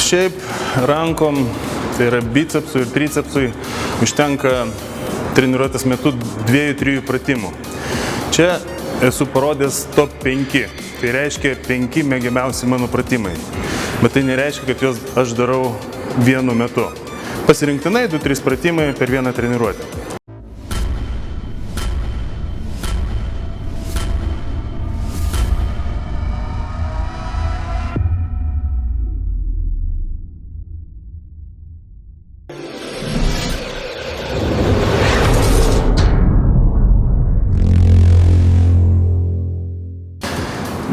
Šiaip rankom, tai yra bicepsui ir tricepsui, užtenka treniruotės metu 2-3 pratimų. Čia esu parodęs top 5, tai reiškia 5 mėgiamiausi mano pratimai. Bet tai nereiškia, kad juos aš darau vienu metu. Pasirinktinai 2-3 pratimai per vieną treniruotę.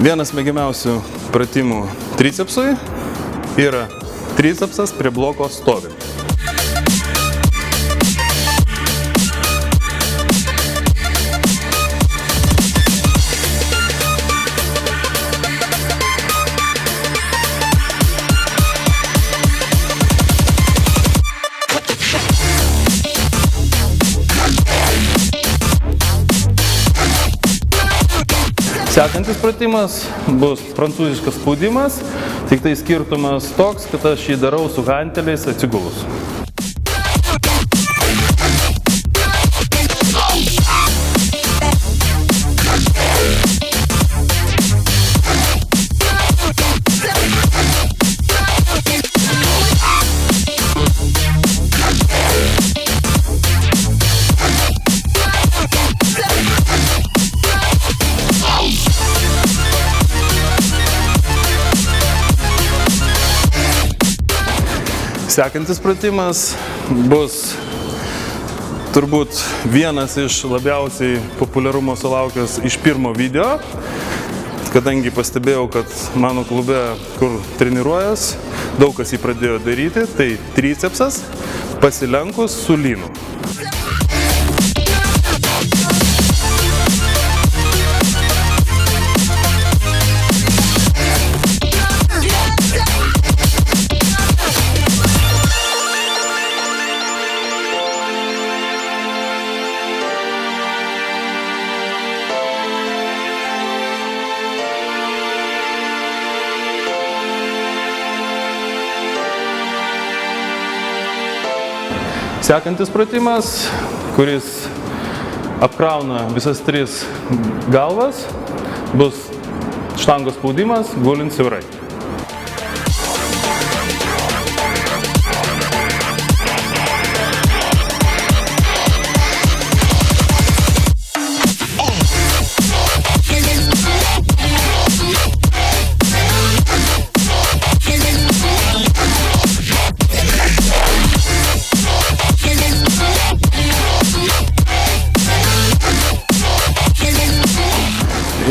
Vienas mėgiamiausių pratimų tricepsui yra tricepsas prie bloko stovint. Sekantis pratimas bus prancūziškas spaudimas, tik tai skirtumas toks, kad aš jį darau su hanteliais atsigulus. Sekantis pratimas bus turbūt vienas iš labiausiai populiarumo sulaukęs iš pirmo video, kadangi pastebėjau, kad mano klube, kur treniruojas, daug kas jį pradėjo daryti, tai tricepsas pasilenkus su lynu. Sekantis pratimas, kuris apkrauna visas 3 galvas, bus štangos spaudimas gulint siaurai.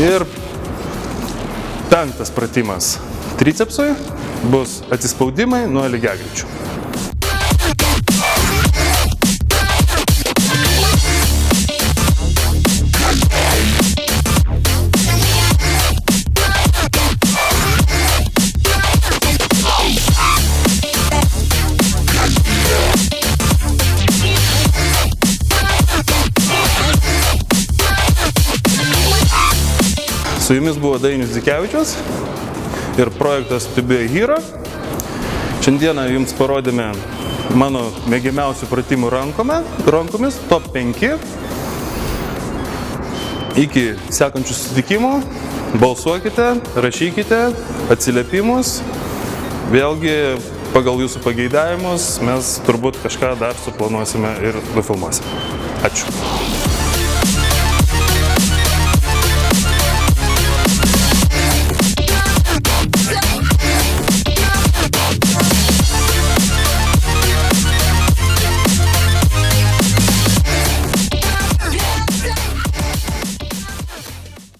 Ir 5. pratimas tricepsui bus atsispaudimai nuo lygiagrečių. Su jumis buvo Dainius Dzikevičius ir projektas To Be A Hero. Šiandieną jums parodėme mano mėgiamiausių pratimų rankomis, top 5. Iki sekančių susitikimų balsuokite, rašykite atsiliepimus. Vėlgi, pagal jūsų pageidavimus mes turbūt kažką dar suplanuosime ir nufilmuosime. Ačiū.